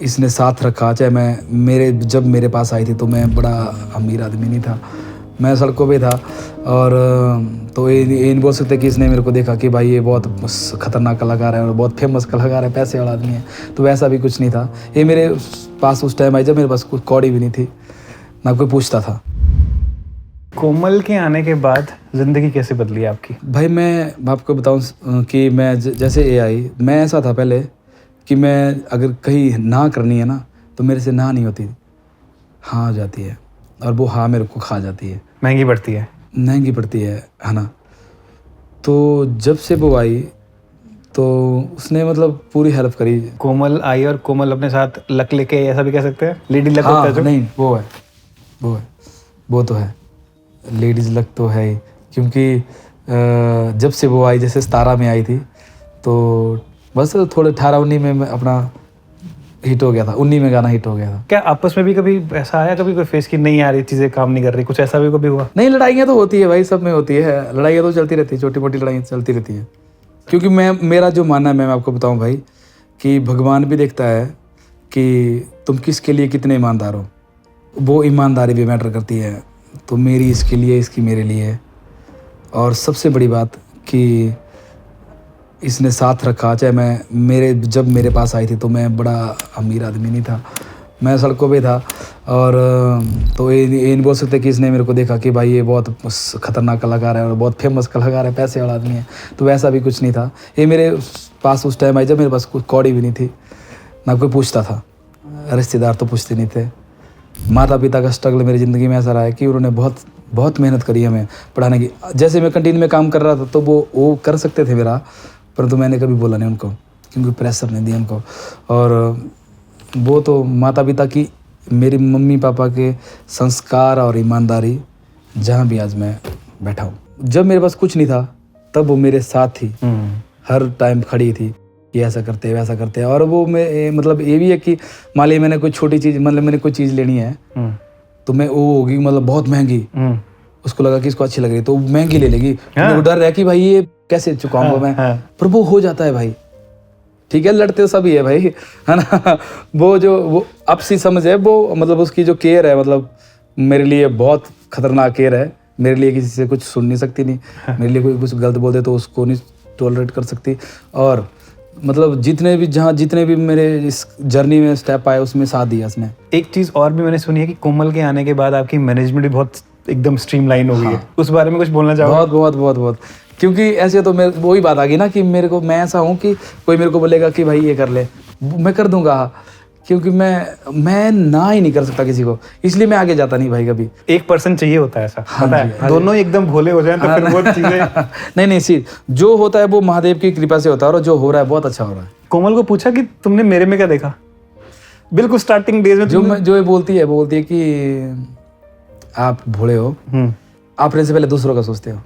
इसने साथ रखा। चाहे जब मेरे पास आई थी तो मैं बड़ा अमीर आदमी नहीं था, मैं सड़कों पे था। और तो ये नहीं बोल सकते कि इसने मेरे को देखा कि भाई ये बहुत खतरनाक कलाकार है और बहुत फेमस कलाकार है, पैसे वाला आदमी है, तो वैसा भी कुछ नहीं था। ये मेरे पास उस टाइम आई जब मेरे पास कुछ कौड़ी भी नहीं थी, ना कोई पूछता था। कोमल के आने के बाद ज़िंदगी कैसे बदली आपकी? भाई मैं आपको बताऊं कि मैं जैसे ये आई, मैं ऐसा था पहले कि मैं अगर कहीं ना करनी है ना तो मेरे से ना नहीं होती, हाँ हो जाती है, और वो हाँ मेरे को खा जाती है, महंगी पड़ती है ना। तो जब से वो आई तो उसने मतलब पूरी हेल्प करी। कोमल आई और कोमल अपने साथ लक लेके, ऐसा भी कह सकते हैं, लेडी लक होता है जो? नहीं, वो तो है, लेडीज लक तो है ही, क्योंकि जब से वो आई, जैसे 17 में आई थी तो बस थोड़े 18-19 में अपना हिट हो गया था, 19 में गाना हिट हो गया था। क्या आपस में भी कभी ऐसा आया, कभी कोई फेस की नहीं आ रही चीज़ें, काम नहीं कर रही, कुछ ऐसा भी कभी हुआ? नहीं, लड़ाइयाँ तो होती है भाई, सब में होती है, लड़ाइयाँ तो चलती रहती है, छोटी मोटी लड़ाइयाँ चलती रहती है। क्योंकि मेरा जो मानना है, मैं आपको बताऊं भाई, कि भगवान भी देखता है कि तुम किसके लिए कितने ईमानदार हो, वो ईमानदारी भी मैटर करती है। तो मेरी इसके लिए, इसकी मेरे लिए। और सबसे बड़ी बात कि इसने साथ रखा। चाहे जब मेरे पास आई थी तो मैं बड़ा अमीर आदमी नहीं था, मैं सड़कों पे था। और तो ये नहीं बोल सकते कि इसने मेरे को देखा कि भाई ये बहुत खतरनाक कलाकार है और बहुत फेमस कलाकार है, पैसे वाला आदमी है, तो वैसा भी कुछ नहीं था। ये मेरे पास उस टाइम आई जब मेरे पास कुछ कौड़ी भी नहीं थी, ना कोई पूछता था, रिश्तेदार तो पूछते नहीं थे। माता पिता का स्ट्रगल मेरी ज़िंदगी में ऐसा रहा है कि उन्होंने बहुत मेहनत करी हमें पढ़ाने की। जैसे मैं कंटिन्यू में काम कर रहा था तो वो कर सकते थे मेरा, परंतु मैंने कभी बोला नहीं उनको, क्योंकि प्रेशर नहीं दिया उनको। और वो तो माता पिता की, मेरी मम्मी पापा के संस्कार और ईमानदारी, जहाँ भी आज मैं बैठा हूँ। जब मेरे पास कुछ नहीं था तब वो मेरे साथ थी, हर टाइम खड़ी थी कि ऐसा करते वैसा करते। और वो मतलब ये भी है कि मान लीजिए मैंने कोई छोटी चीज़, मतलब मैंने कोई चीज़ लेनी है तो मैं वो होगी मतलब बहुत महंगी, उसको लगा कि इसको अच्छी लग रही तो महंगी ले लेगी, मेरे को डर है कि भाई ये कैसे चुकाऊंगा मैं, पर वो हो जाता है भाई। ठीक है, लड़ते सभी है भाई, है ना। वो आपसी समझ है, वो मतलब उसकी जो केयर है, मतलब मेरे लिए बहुत खतरनाक केयर है। मेरे लिए किसी से कुछ सुन नहीं सकती, नहीं मेरे लिए कोई कुछ गलत बोल दे तो उसको नहीं टॉलरेट कर सकती। और मतलब जितने भी मेरे इस जर्नी में स्टेप आए उसमें साथ दिया उसने। एक चीज़ और भी मैंने सुनी है कि कोमल के आने के बाद आपकी मैनेजमेंट भी बहुत एकदम स्ट्रीमलाइन हो गई है, उस बारे में कुछ बोलना चाहोगे? बहुत, क्योंकि ऐसे तो मैं वही बात आ गई ना कि मैं ऐसा हूँ कि कोई मेरे को बोलेगा कि भाई ये कर ले, मैं कर दूंगा, क्योंकि मैं ना ही नहीं कर सकता किसी को, इसलिए मैं आगे जाता नहीं भाई कभी। एक पर्सन चाहिए होता है ऐसा, पता है, दोनों ही एकदम भोले हो जाएं तो फिर वो चीजें नहीं सी जो होता है वो महादेव की कृपा से होता है, और जो हो रहा है बहुत अच्छा हो रहा है। कोमल को पूछा कि तुमने मेरे में क्या देखा? बिल्कुल स्टार्टिंग डेज में जो ये बोलती है कि आप भोले हो, आप अपने से पहले दूसरों का सोचते हो।